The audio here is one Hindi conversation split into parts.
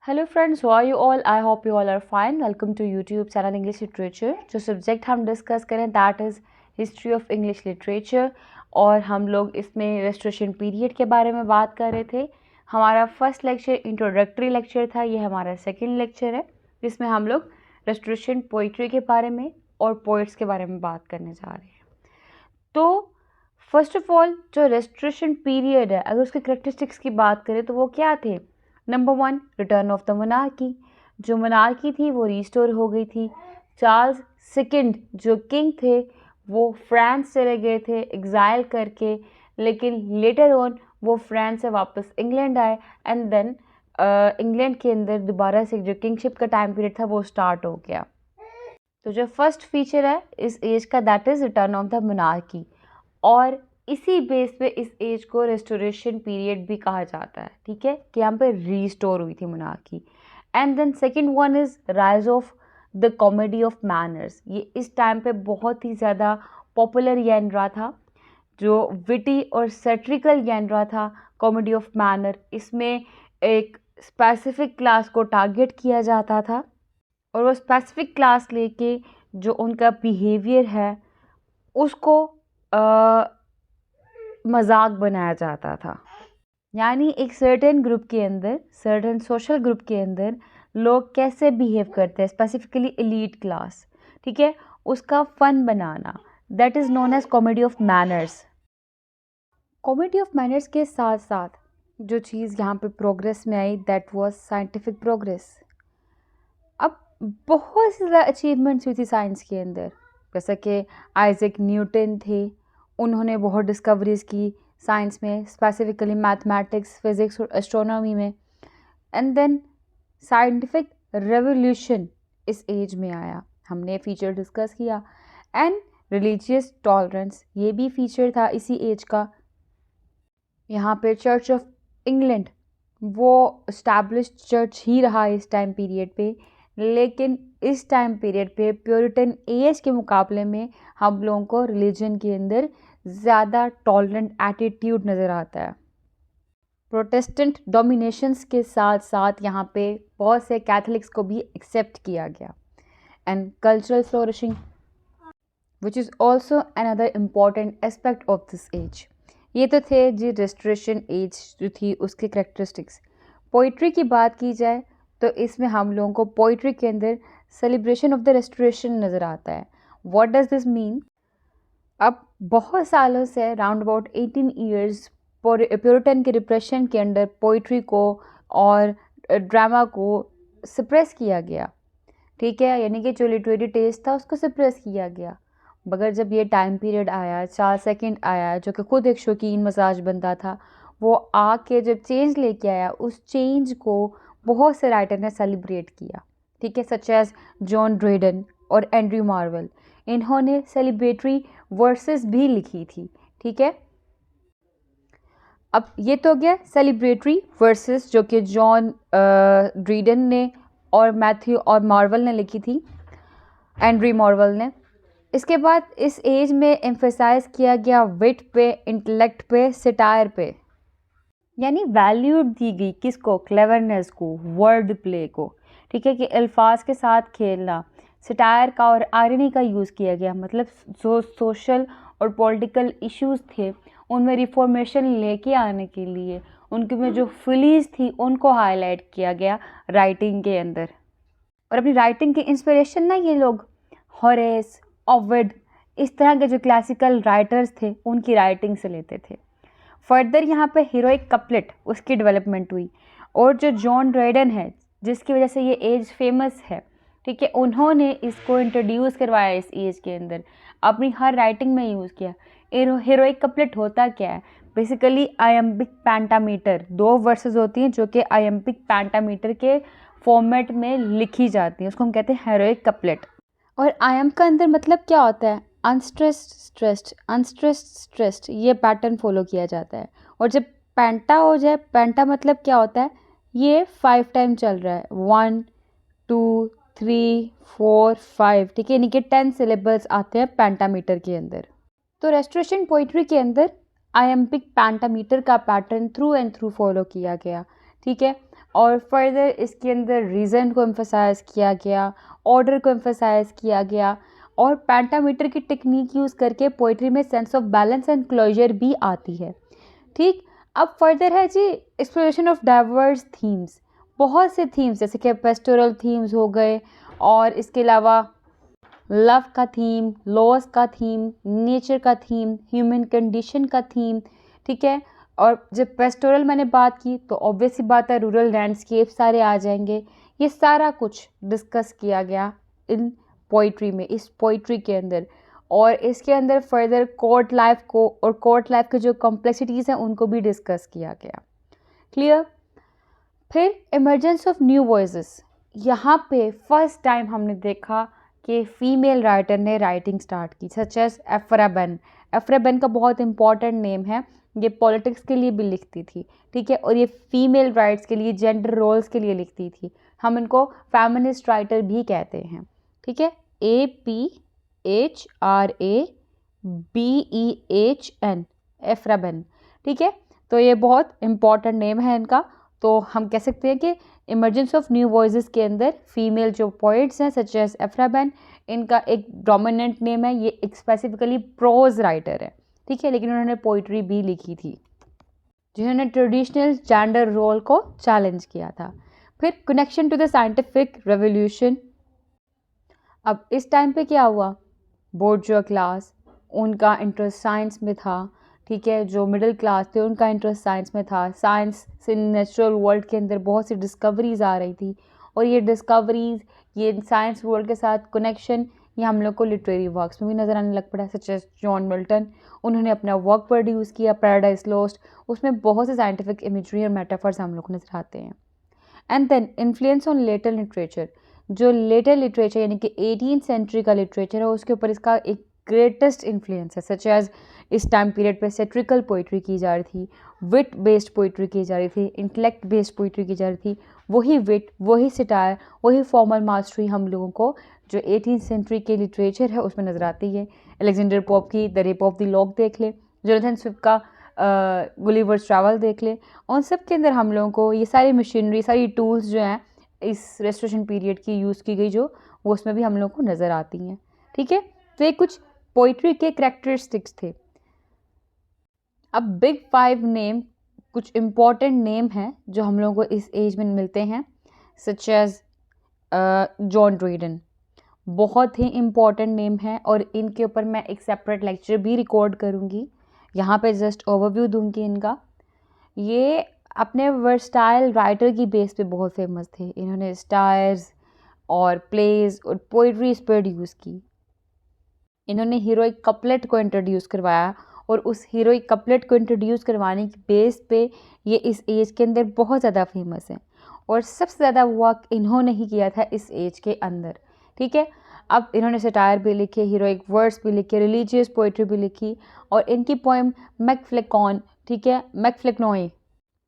Hello friends, how are you all? I hope you all are fine. Welcome to YouTube channel English literature. जो सब्जेक्ट हम डिस्कस करें that is history of English literature. और हम लोग इसमें रेस्टोरेशन पीरियड के बारे में बात कर रहे थे. हमारा फर्स्ट लेक्चर इंट्रोडक्टरी लेक्चर था. ये हमारा सेकेंड लेक्चर है जिसमें हम लोग रेस्टोरेशन पोइट्री के बारे में और पोइट्स के बारे में बात करने जा रहे हैं. तो फर्स्ट ऑफ ऑल जो रेस्टोरेशन पीरियड है, अगर उसके करेक्टरिस्टिक्स की बात करें तो वो क्या थे? Number 1, return of the monarchy. जो मोनार्की थी वो रिस्टोर हो गई थी. चार्ल्स सेकंड जो किंग थे वो फ्रांस चले गए थे एग्जाइल करके, लेकिन लेटर ऑन वो फ्रांस से वापस इंग्लैंड आए एंड देन इंग्लैंड के अंदर दोबारा से जो किंगशिप का टाइम पीरियड था वो स्टार्ट हो गया. तो जो फर्स्ट फीचर है इस एज का that is return of the monarchy. और इसी बेस पे इस एज को रेस्टोरेशन पीरियड भी कहा जाता है. ठीक है, कि यहाँ पे रीस्टोर हुई थी monarchy. And then second one is rise of the comedy of manners. ये इस टाइम पे बहुत ही ज़्यादा पॉपुलर genre था, जो विटी और सेट्रिकल genre था. कॉमेडी ऑफ मैनर, इसमें एक स्पेसिफिक क्लास को टारगेट किया जाता था और वो स्पेसिफिक क्लास लेके जो उनका बिहेवियर है उसको मजाक बनाया जाता था. यानी एक सर्टेन ग्रुप के अंदर, सर्टेन सोशल ग्रुप के अंदर लोग कैसे बिहेव करते हैं, स्पेसिफिकली एलीट क्लास, ठीक है, उसका फन बनाना, that is known as comedy of manners. Comedy of manners के साथ साथ जो चीज़ यहाँ पे प्रोग्रेस में आई दैट वाज साइंटिफिक प्रोग्रेस. अब बहुत ज़्यादा अचीवमेंट्स हुई थी साइंस के अंदर, जैसा कि आइजैक न्यूटन थे, उन्होंने बहुत डिस्कवरीज की साइंस में, स्पेसिफिकली मैथमेटिक्स, फिज़िक्स और एस्ट्रोनॉमी में. एंड देन साइंटिफिक रेवोल्यूशन इस एज में आया, हमने फीचर डिस्कस किया. एंड रिलीजियस टॉलरेंस, ये भी फीचर था इसी एज का. यहाँ पे चर्च ऑफ इंग्लैंड वो इस्टेब्लिश्ड चर्च ही रहा इस टाइम पीरियड पे, लेकिन इस टाइम पीरियड पे प्योरिटन एज के मुकाबले में हम लोगों को रिलीजन के अंदर ज़्यादा टॉलरेंट एटीट्यूड नज़र आता है. प्रोटेस्टेंट डोमिनेशंस के साथ साथ यहाँ पे बहुत से कैथलिक्स को भी एक्सेप्ट किया गया. And cultural flourishing which is also another important aspect of this age. ये तो थे जी रेस्टोरेशन एज जो थी उसके करेक्टरिस्टिक्स. पोइट्री की बात की जाए तो इसमें हम लोगों को पोइट्री के अंदर सेलिब्रेशन ऑफ द रेस्टोरेशन नज़र आता है. What does this mean? अब बहुत सालों से राउंड अबाउट 18 ईयर्स प्योरिटन के रिप्रेशन के अंडर पोइट्री को और ड्रामा को सप्रेस किया गया. ठीक है, यानी कि जो लिटरेरी टेस्ट था उसको सप्रेस किया गया. मगर जब ये टाइम पीरियड आया, चार्ल्स सेकंड आया जो कि खुद एक शौकीन मजाज बंदा था, वो आके जब चेंज लेके आया, उस चेंज को बहुत से राइटर ने सेलिब्रेट किया. ठीक है, सच एज जॉन ड्रेडन और एंड्रयू मार्वेल, इन्होंने सेलिब्रेटरी वर्सेस भी लिखी थी. ठीक है, अब ये तो हो गया सेलिब्रेटरी वर्सेस जो कि जॉन ड्रेडन ने और मैथ्यू और मार्वेल ने लिखी थी, एंड्रयू मार्वेल ने. इसके बाद इस एज में एम्फेसाइज किया गया विट पे, इंटेलेक्ट पे, सिटायर पे, यानी वैल्यू दी गई किसको? क्लेवरनेस को, वर्ड प्ले को. ठीक है, कि अल्फाज के साथ खेलना, सिटायर का और आयरनी का यूज़ किया गया. मतलब जो सोशल और पॉलिटिकल इश्यूज थे उनमें रिफॉर्मेशन लेके आने के लिए उनके में जो फीलिंग्स थी उनको हाईलाइट किया गया राइटिंग के अंदर. और अपनी राइटिंग की इंस्पिरेशन ना ये लोग होरेस, ओविड, इस तरह के जो क्लासिकल राइटर्स थे उनकी राइटिंग से लेते थे. फर्दर यहाँ पे हीरोइक कपलेट उसकी डेवलपमेंट हुई. और जो जॉन ड्रेडन है जिसकी वजह से ये एज फेमस है, ठीक है, उन्होंने इसको इंट्रोड्यूस करवाया इस एज के अंदर, अपनी हर राइटिंग में यूज़ किया. हीरोइक कपलेट होता क्या है? बेसिकली आयम्बिक पेंटामीटर, 2 वर्सेस होती हैं जो कि आयम्बिक पेंटामीटर के फॉर्मेट में लिखी जाती हैं, उसको हम कहते हैं हीरोइक कपलेट. और आयम्ब का अंदर मतलब क्या होता है? अनस्ट्रेस्ड स्ट्रेस्ड, अनस्ट्रेस्ड स्ट्रेस्ड, ये पैटर्न फॉलो किया जाता है. और जब पेंटा हो जाए, पेंटा मतलब क्या होता है? ये 5 टाइम चल रहा है, 1 2 3 4 5, ठीक है, यानी कि 10 सिलेबल्स आते हैं पेंटामीटर के अंदर. तो रेस्टोरेशन पोइट्री के अंदर आयम्बिक पेंटामीटर का pattern through and through follow किया गया. ठीक है, और फर्दर इसके अंदर रीज़न को एम्फसाइज़ किया गया, ऑर्डर को एम्फसाइज़ किया गया, और पेंटामीटर की टेक्निक यूज़ करके पोइट्री में sense of balance and closure भी आती है। ठीक, अब फर्दर है जी एक्सप्लोरेशन ऑफ डाइवर्स थीम्स। बहुत से थीम्स जैसे कि पेस्टोरल थीम्स हो गए, और इसके अलावा लव का थीम, लॉस का थीम, नेचर का थीम, ह्यूमन कंडीशन का थीम। ठीक है, और जब पेस्टोरल मैंने बात की तो ऑब्वियस सी बात है रूरल लैंडस्केप सारे आ जाएंगे। ये सारा कुछ डिस्कस किया गया इन पोइट्री में, इस पोइट्री के अंदर। और इसके अंदर फर्दर कोर्ट लाइफ को और कोर्ट लाइफ के जो कॉम्प्लेक्सिटीज़ हैं उनको भी डिस्कस किया गया। क्लियर। फिर इमर्जेंस ऑफ न्यू वॉइसेस। यहाँ पे फर्स्ट टाइम हमने देखा कि फ़ीमेल राइटर ने राइटिंग स्टार्ट की, such as Aphra Behn. Aphra Behn का बहुत इंपॉर्टेंट नेम है, ये पॉलिटिक्स के लिए भी लिखती थी। ठीक है, और ये फीमेल राइट्स के लिए, जेंडर रोल्स के लिए लिखती थी। हम इनको फेमिनिस्ट राइटर भी कहते हैं। ठीक है, APHRABEHN, एफ्रा बेन। ठीक है, तो ये बहुत इंपॉर्टेंट नेम है इनका। तो हम कह सकते हैं कि इमर्जेंस ऑफ न्यू वॉइसेस के अंदर फीमेल जो पोइट्स हैं सच एज एफ्रा बेन, इनका एक डोमिनेंट नेम है। ये एक स्पेसिफिकली प्रोज राइटर है। ठीक है, लेकिन उन्होंने पोइट्री भी लिखी थी जिन्होंने ट्रेडिशनल जेंडर रोल को चैलेंज किया था। फिर connection to the scientific revolution. अब इस टाइम पे क्या हुआ, बोर्जुआ क्लास, उनका इंटरेस्ट साइंस में था। ठीक है, जो मिडिल क्लास थे उनका इंटरेस्ट साइंस में था। साइंस से नेचुरल वर्ल्ड के अंदर बहुत सी डिस्कवरीज आ रही थी, और ये डिस्कवरीज, ये साइंस वर्ल्ड के साथ कनेक्शन, ये हम लोग को लिटरेरी वर्क्स में भी नज़र आने लग पड़ा। सच एज जॉन मिल्टन, उन्होंने अपना वर्क प्रोड्यूस किया पैराडाइज लॉस्ट, उसमें बहुत से साइंटिफिक इमेजरी और मेटाफर्स हम लोग को नजर आते हैं। And then influence on later literature. जो लेटर लिटरेचर यानी कि 18th सेंचुरी का लिटरेचर है, उसके ऊपर इसका एक ग्रेटेस्ट इन्फ्लुएंस है। सच एज इस टाइम पीरियड पे सेट्रिकल पोइट्री की जा रही थी, विट बेस्ड पोइट्री की जा रही थी, इंटेलेक्ट बेस्ड पोइट्री की जा रही थी। वही विट, वही सिटायर, वही फॉर्मल मास्टरी हम लोगों को जो 18th सेंचुरी के लिटरेचर है उसमें नज़र आती है। अलेक्जेंडर पोप की the rape of the lock देख ले, जोनाथन स्विफ्ट का गुलिवर्स ट्रैवल देख ले, उन सब के अंदर हम लोगों को ये सारी मशीनरी, सारी टूल्स जो हैं इस रेस्टोरेशन पीरियड की यूज़ की गई, जो वो उसमें भी हम लोगों को नज़र आती हैं। ठीक है, तो ये कुछ पोइट्री के करैक्टरिस्टिक्स थे। अब बिग 5 नेम, कुछ इम्पॉर्टेंट नेम हैं जो हम लोगों को इस एज में मिलते हैं, सच एज जॉन ड्रेडन। बहुत ही इम्पॉर्टेंट नेम है, और इनके ऊपर मैं एक सेपरेट लेक्चर भी रिकॉर्ड करूँगी। यहाँ पे जस्ट ओवरव्यू दूंगी इनका। ये अपने वर्सटाइल राइटर की बेस पे बहुत फेमस थे। इन्होंने स्टायर्स और प्लेज और पोइट्रीज प्रोड्यूस की। इन्होंने हीरोइक कपलेट को इंट्रोड्यूस करवाया, और उस हीरोइक कपलेट को इंट्रोड्यूस करवाने की बेस पे ये इस एज के अंदर बहुत ज़्यादा फेमस है, और सबसे ज़्यादा वर्क इन्होंने ही किया था इस एज के अंदर। ठीक है, अब इन्होंने सटायर भी लिखे, हीरोइक वर्ड्स भी लिखे, रिलीजियस पोइट्री भी लिखी, और इनकी पोएम मैकफ्लेकॉन, ठीक है, मैकफ्लेकनॉय,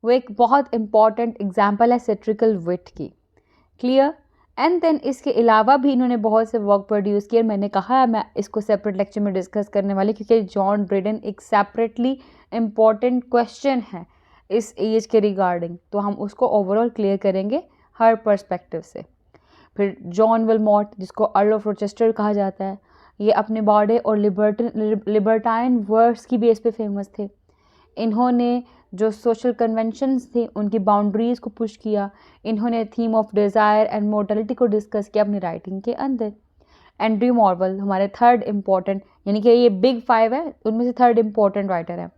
वो एक बहुत इंपॉर्टेंट एग्जाम्पल है सेट्रिकल विट की। क्लियर। एंड देन इसके अलावा भी इन्होंने बहुत से वर्क प्रोड्यूस किए। मैंने कहा है मैं इसको सेपरेट लेक्चर में डिस्कस करने वाली, क्योंकि जॉन ड्रेडन एक सेपरेटली इम्पॉर्टेंट क्वेश्चन है इस एज के रिगार्डिंग, तो हम उसको ओवरऑल क्लियर करेंगे हर पर्सपेक्टिव से। फिर जॉन विलमॉट, जिसको अर्ल ऑफ रोचेस्टर कहा जाता है, ये अपने बॉडे और लिबर्टाइन वर्ड्स की बेस पे फेमस थे। इन्होंने जो सोशल कन्वेंशंस थे उनकी बाउंड्रीज़ को पुश किया। इन्होंने theme of desire and mortality को डिस्कस किया अपनी राइटिंग के अंदर। एंड्रयू मॉर्वेल हमारे थर्ड इम्पॉर्टेंट, यानी कि ये बिग 5 है उनमें से थर्ड इम्पॉर्टेंट राइटर है।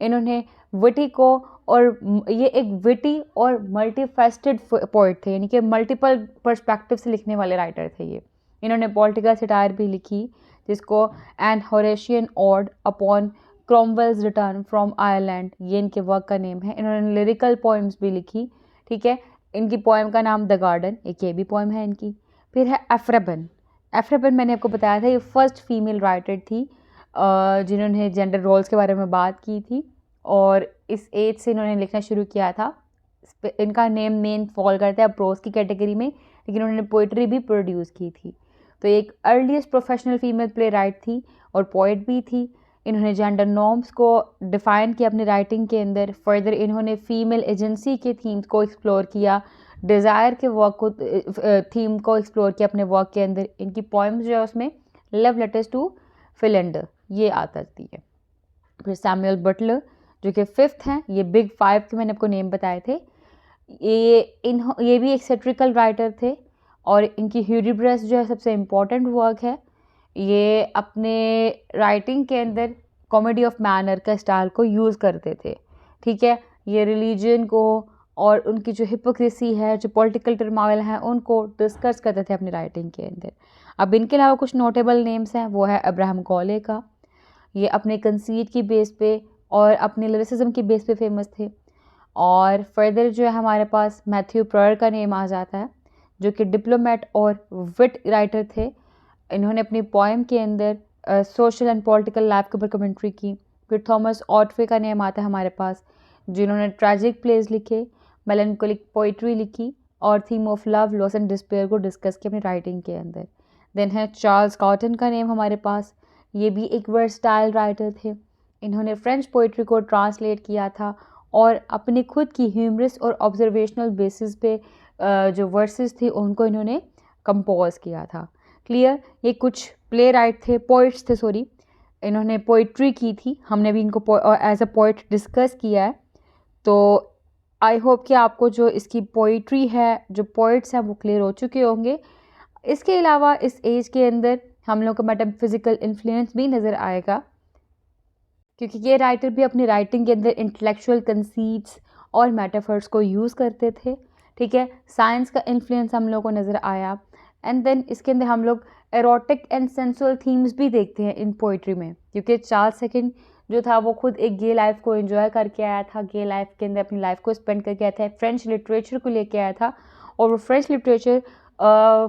इन्होंने विटी को, और ये एक विटी और मल्टीफेस्टेड पोइट थे, यानी कि मल्टीपल पर्सपेक्टिव से लिखने वाले राइटर थे ये। इन्होंने पॉलिटिकल सटायर भी लिखी, जिसको an Horatian ode upon Cromwell's return from Ireland, ये इनके वर्क का नेम है। इन्होंने लिरिकल पोइम्स भी लिखी। ठीक है, इनकी पोइम का नाम द गार्डन, एक ये भी पोइम है इनकी। फिर है एफ्रा बेन। एफ्रा बेन मैंने आपको बताया था ये फर्स्ट फीमेल राइटर थी जिन्होंने जेंडर रोल्स के बारे में बात की थी, और इस एज से इन्होंने लिखना शुरू किया था। इनका नेम मेन फॉल करता है प्रोज की कैटेगरी में, लेकिन उन्होंने पोइट्री भी प्रोड्यूस की थी। तो एक earliest professional female play right थी और पोइट भी थी। इन्होंने जेंडर नॉर्म्स को डिफ़ाइन किया अपनी राइटिंग के अंदर। फर्दर इन्होंने फ़ीमेल एजेंसी के थीम्स को एक्सप्लोर किया, डिज़ायर के वर्क को थीम को एक्सप्लोर किया अपने वर्क के अंदर। इनकी पोइम्स जो है उसमें लव लेटर्स टू फिलेंडर ये आता है। फिर सैमुअल बटलर जो कि 5th हैं, ये बिग 5 के मैंने आपको नेम बताए थे। ये भी एक सेट्रिकल राइटर थे और इनकी ह्यूडिब्रस जो है सबसे इम्पॉर्टेंट वर्क है। ये अपने राइटिंग के अंदर कॉमेडी ऑफ मैनर का स्टाइल को यूज़ करते थे, ठीक है। ये रिलीजन को और उनकी जो हिपोक्रेसी है, जो पॉलिटिकल टर्मोइल हैं, उनको डिस्कस करते थे अपनी राइटिंग के अंदर। अब इनके अलावा कुछ नोटेबल नेम्स हैं, वो है अब्राहम कॉले का। ये अपने कंसीट की बेस पे और अपने लिरिसिज्म की बेस पे फेमस थे। और फर्दर जो है हमारे पास मैथ्यू प्रॉयर का नेम आ जाता है, जो कि डिप्लोमेट और विट राइटर थे। इन्होंने अपनी पोएम के अंदर सोशल एंड पॉलिटिकल लाइफ के ऊपर कमेंट्री की। फिर थॉमस ऑटवे का नेम आता है हमारे पास, जिन्होंने ट्रैजिक प्लेस लिखे, मेलनकोलिक पोइट्री लिखी और theme of love, loss and despair को डिस्कस किया अपनी राइटिंग के अंदर। देन है चार्ल्स कॉटन का नेम हमारे पास। ये भी एक वर्सटाइल राइटर थे। इन्होंने फ्रेंच पोइट्री को ट्रांसलेट किया था और अपने खुद की ह्यूमरस और ऑब्जर्वेशनल बेसिस पे जो वर्सेस थे उनको इन्होंने कंपोज किया था। क्लियर। ये कुछ प्ले राइट थे, पोइट्स थे, सॉरी। इन्होंने पोइट्री की थी, हमने भी इनको एज अ पोइट डिस्कस किया है। तो आई होप कि आपको जो इसकी पोइट्री है, जो पोइट्स हैं, वो क्लियर हो चुके होंगे। इसके अलावा इस एज के अंदर हम लोग को मेटाफिजिकल इन्फ्लुएंस भी नज़र आएगा, क्योंकि ये राइटर भी अपनी राइटिंग के अंदर इंटेलेक्चुअल कंसीट्स और मेटाफर्स को यूज़ करते थे, ठीक है। साइंस का इन्फ्लुएंस हम लोग को नज़र आया। एंड देन इसके अंदर हम लोग एरोटिक एंड सेंसुअल थीम्स भी देखते हैं इन पोइट्री में, क्योंकि चार्ल्स सेकंड जो था वो खुद एक गे लाइफ को एंजॉय करके आया था, गे लाइफ के अंदर अपनी लाइफ को स्पेंड करके आया था, फ्रेंच लिटरेचर को लेके आया था। और वो फ्रेंच लिटरेचर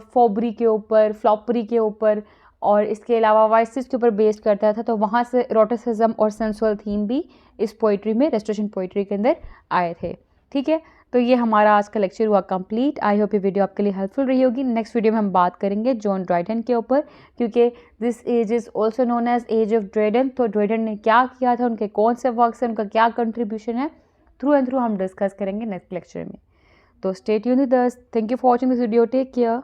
फॉबरी के ऊपर, फ्लॉपरी के ऊपर और इसके अलावा वाइसेस के ऊपर बेस्ड करता था। तो वहाँ से एरोटिसिज्म और सेंसुअल थीम भी इस पोइट्री में, रेस्टोरेशन पोइट्री के अंदर आए थे, ठीक है। तो ये हमारा आज का लेक्चर हुआ कंप्लीट। आई होप ये वीडियो आपके लिए हेल्पफुल रही होगी। नेक्स्ट वीडियो में हम बात करेंगे जॉन ड्राइडन के ऊपर, क्योंकि this age is also known as age of Dryden. तो ड्राइडन ने क्या किया था, उनके कौन से वर्क्स हैं, उनका क्या कंट्रीब्यूशन है, थ्रू एंड थ्रू हम डिस्कस करेंगे नेक्स्ट लेक्चर में। तो stay tuned with us. Thank you for watching this video. Take care.